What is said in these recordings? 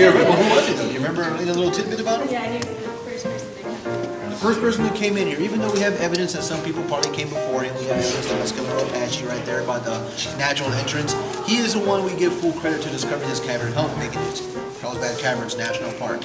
Yeah, right. Well, who was it though? Do you remember a little tidbit about him? Yeah, he was the first person to come in. The first person who came in here, even though we have evidence that some people probably came before him, we have evidence that Eskimo Apache right there by the natural entrance. He is the one we give full credit to discovering this cavern, helping making it. Carlsbad Caverns National Park.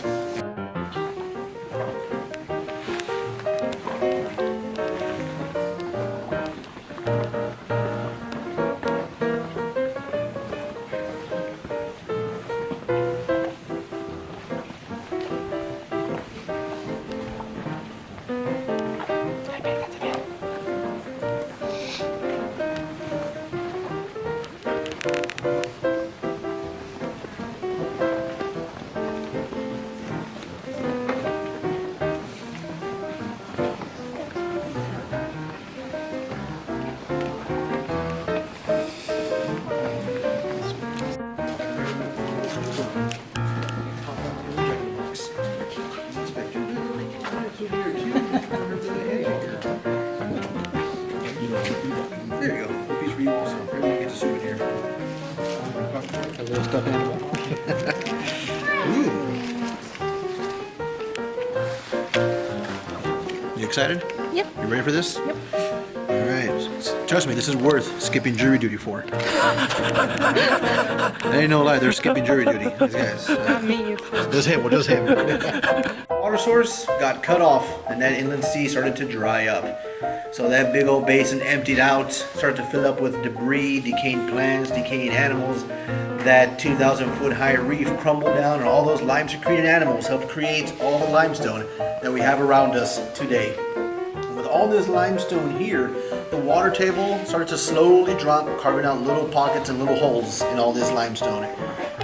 There you go. A piece for you also. Everybody gets a souvenir. A little stuffed animal. Ooh. You excited? Yep. You ready for this? Yep. All right. Trust me, this is worth skipping jury duty for. That ain't no lie. They're skipping jury duty. These guys. Not me, you fool. Just him. Well, just him. Water source got cut off, and that inland sea started to dry up. So that big old basin emptied out, started to fill up with debris, decaying plants, decaying animals. That 2,000-foot high reef crumbled down, and all those lime-secreted animals helped create all the limestone that we have around us today. And with all this limestone here, the water table started to slowly drop, carving out little pockets and little holes in all this limestone.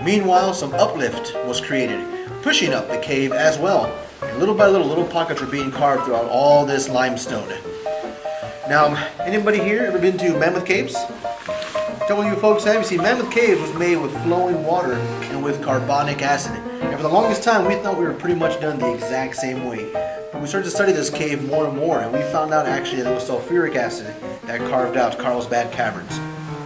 Meanwhile, some uplift was created, pushing up the cave as well. And little by little pockets were being carved throughout all this limestone. Now, anybody here ever been to Mammoth Caves? Tell you folks have. You see, Mammoth Caves was made with flowing water and with carbonic acid. And for the longest time, we thought we were pretty much done the exact same way. But we started to study this cave more and more, and we found out actually that it was sulfuric acid that carved out Carlsbad Caverns.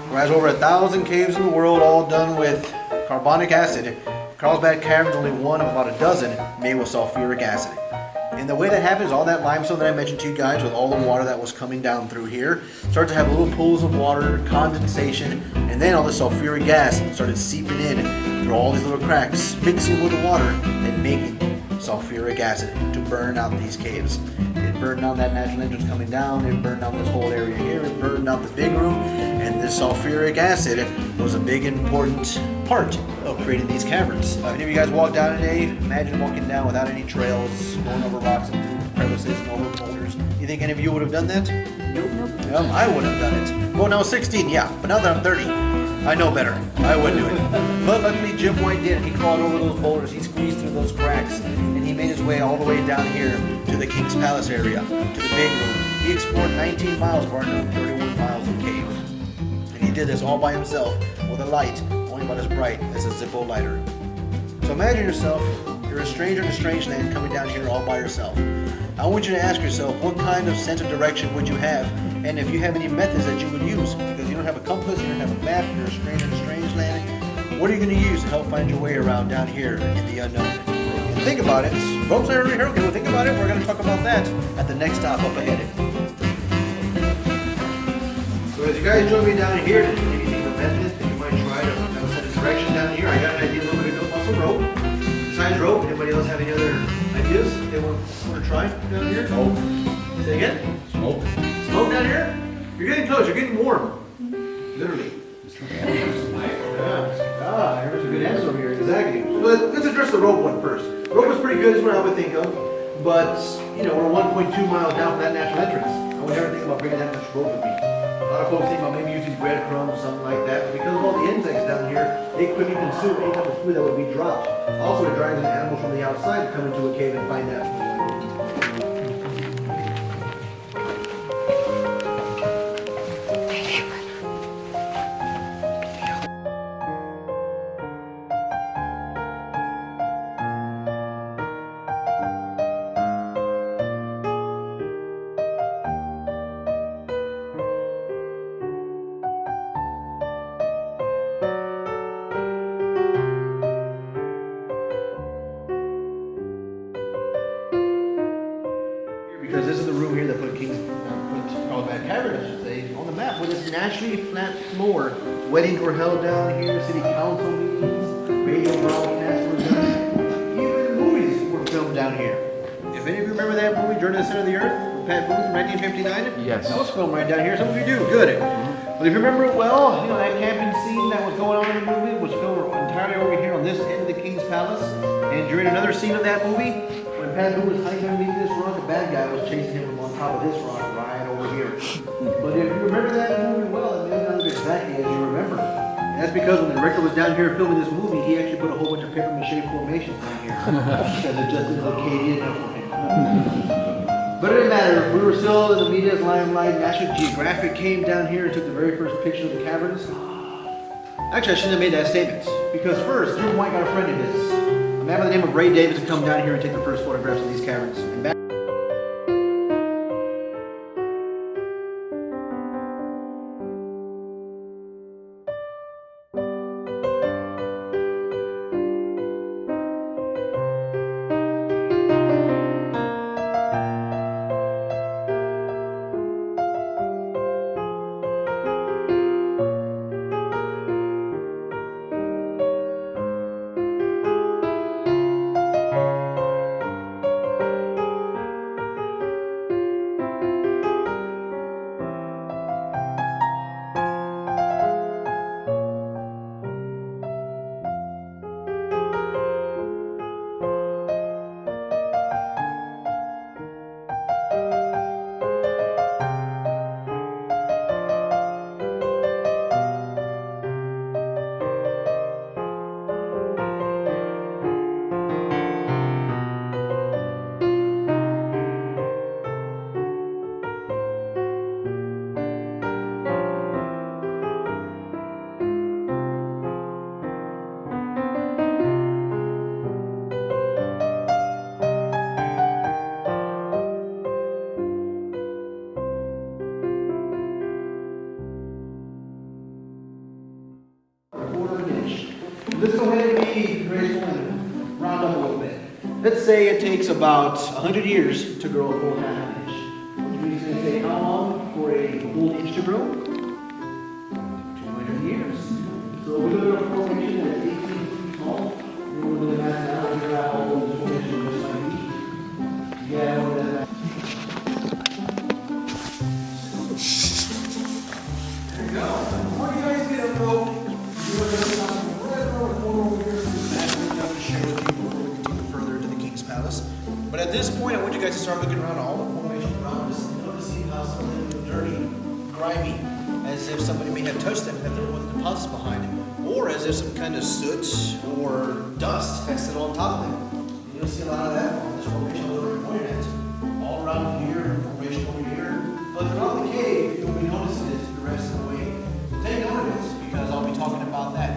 Whereas over 1,000 caves in the world, all done with carbonic acid, Carlsbad Caverns only one of about a dozen made with sulfuric acid. And the way that happens, all that limestone that I mentioned to you guys with all the water that was coming down through here started to have little pools of water, condensation, and then all the sulfuric gas started seeping in through all these little cracks, mixing with the water and making sulfuric acid to burn out these caves. It burned down that natural entrance coming down, it burned down this whole area here, it burned out the big room, and this sulfuric acid was a big important part of creating these caverns. If any of you guys walk down today, imagine walking down without any trails, going over rocks and through crevices and over boulders. You think any of you would have done that? Nope. I wouldn't have done it. Well, when I was 16, yeah, but now that I'm 30, I know better. I wouldn't do it. But luckily Jim White did. He crawled over those boulders, he squeezed through those cracks, and he made his way all the way down here to the King's Palace area, to the big room. He explored 19 miles of our known 31 miles of cave. And he did this all by himself with a light only about as bright as a Zippo lighter. So imagine yourself, you're a stranger in a strange land coming down here all by yourself. I want you to ask yourself, what kind of sense of direction would you have, and if you have any methods that you would use, because you don't have a compass, you don't have a map, you're a stranger in a strange land. What are you going to use to help find your way around down here in the unknown? Think about it. Ropes are already here. Okay, well, think about it. We're going to talk about that at the next stop up ahead. So as you guys join me down here, if you think of methods that you might try to have a sense of direction down here, I got an idea a little bit of muscle rope. Besides rope, anybody else have any other ideas they want to try down here? Smoke. Say again? Smoke. Smoke down here? You're getting close. You're getting warm. Literally. Here's a good answer over here. Exactly. So let's address the rope one first. Rope is pretty good, is what I would think of. But, you know, we're 1.2 miles down from that natural entrance. I would never think about bringing that much rope with me. A lot of folks think about maybe using breadcrumbs or something like that. But because of all the insects down here, they quickly consume any type of food that would be dropped. Also, it drives in animals from the outside to come into a cave and find that. say, on the map with this naturally flat floor. Weddings were held down here, city council meetings, radio broadcasts were done, even movies were filmed down here. If any of you remember that movie, Journey to the Center of the Earth, with Pat Booth from 1959? Yes. That was filmed right down here. Some of you do. Good. But if you remember it well, you know, that camping scene that was going on in the movie was filmed entirely over here on this end of the King's Palace. And during another scene of that movie, when Pat Booth was hiking underneath this rock, a bad guy was chasing him from on top of this rock right over here. But if you remember that movie well, it may not look exactly as you remember. And that's because when the director was down here filming this movie, he actually put a whole bunch of paper mache formations down here. Because it just didn't look Acadian enough for him. But it didn't matter. We were still in the media's limelight. National Geographic came down here and took the very first picture of the caverns. Actually, I shouldn't have made that statement. Because first, Jim White got a friend in this. A man by the name of Ray Davis to come down here and take the first photographs of these caverns. And back let's go ahead and be graceful and round up a little bit. Let's say it takes about 100 years to grow a full half an inch. Which means it's going to take how long for a full inch to grow? 200 years. So we look at a formation that's 18 feet tall. We're going to that now and figure out how old this formation looks like. Yeah, what does that? There you go. Before you guys get up, though, but at this point, I want you guys to start looking around all the formations around us and noticing how some of them are dirty, grimy, as if somebody may have touched them, that there was deposits behind them, or as if some kind of soot or dust has sit on top of them. And you'll see a lot of that on this formation that we're pointing at. All around here, formation over here. But throughout the cave, you'll be noticing it the rest of the way. Take note of it, because I'll be talking about that.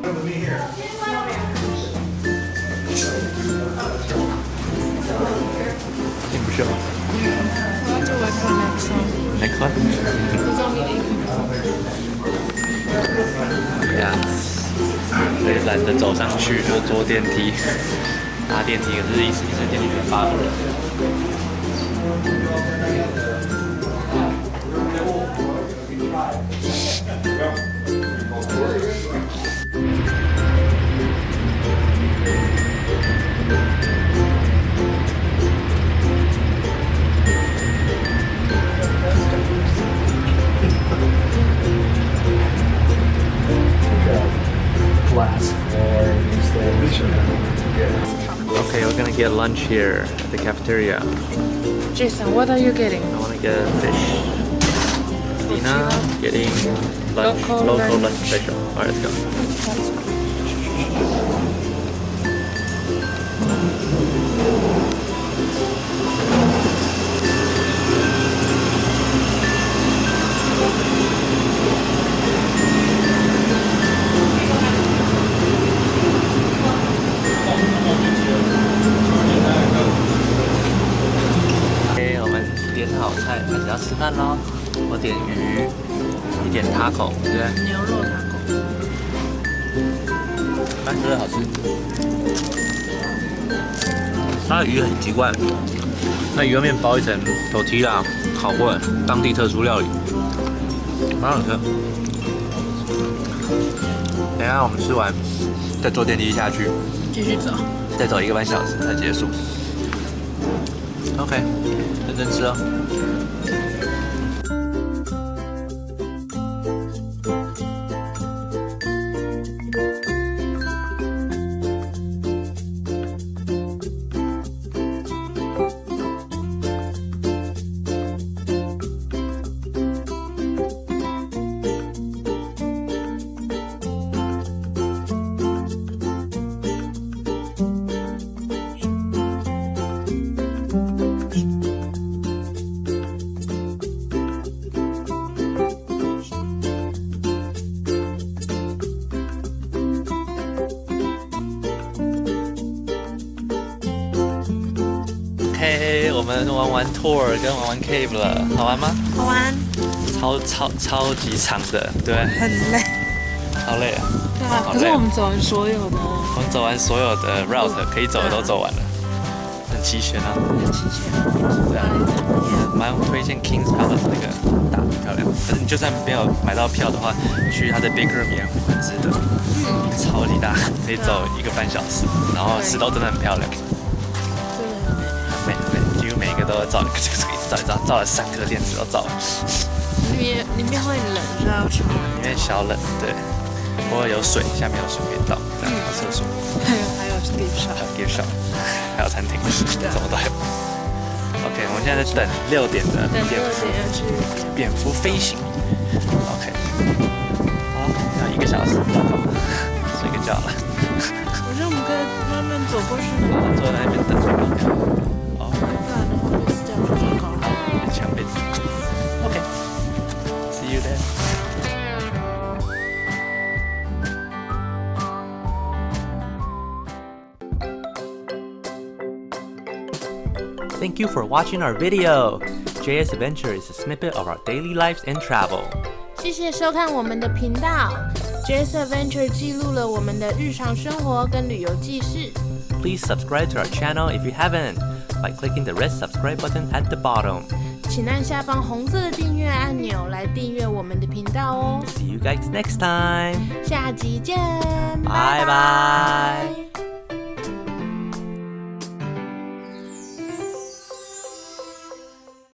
With me here. Think we should. We'll have to work on next one. Next one? There's only 8 Yeah. 对，懒得走上去就坐电梯，搭电梯，可是一直电梯里面8个人。Glass floor, okay, we're gonna get lunch here at the cafeteria. Jason, what are you getting? I wanna get fish. Dina getting lunch, Local lunch lunch. special. Alright, let's go. 吃饭喽。我点鱼，你点 taco， 对不对？牛肉塔狗。蛮真的好吃。它的鱼很奇怪，那鱼外面包一层tortilla烤过当地特殊料理，蛮好吃的。等一下我们吃完，再坐电梯下去，继续走。再走1个半小时才结束。OK， 认真吃哦。OK， 我们玩完 tour 跟玩完 cave 了，好玩吗？好玩。超级长的，对，很累。好累啊！对啊，可是我们走完所有的。我们走完所有的 route 可以走的都走完了，很齐全啊。很齐全。对啊，蛮推荐 King's Palace 那个大很漂亮。可是你就算没有买到票的话，去它的 Big Room 也很值得。超级大，可以走1个半小时，然后石头真的很漂亮。美，几乎每一个都照，一直照了3颗电池都照了。里面会冷，是要去。里面小冷，对，不过有水，下面有水可以倒，这样有厕所。还有 gift shop， 还有 gift shop， 还有餐厅，什么都有。OK， 我们现在在等6点的蝙蝠飞行。OK， 好，要1个小时，睡个觉了。我觉得我们可以慢慢走过去。坐在那边等睡觉。哦，不然的话就死掉就糟糕了。墙被子。OK，see you there。Thank you for watching our video. JSAdventure is a snippet of our daily lives and travel. 谢谢收看我们的频道 JSAdventure 记录了我们的日常生活跟旅游记事。Please subscribe to our channel if you haven't by clicking the red subscribe button at the bottom. 请按下方红色的订阅按钮来订阅我们的频道哦。 See you guys next time. 下集见，拜拜。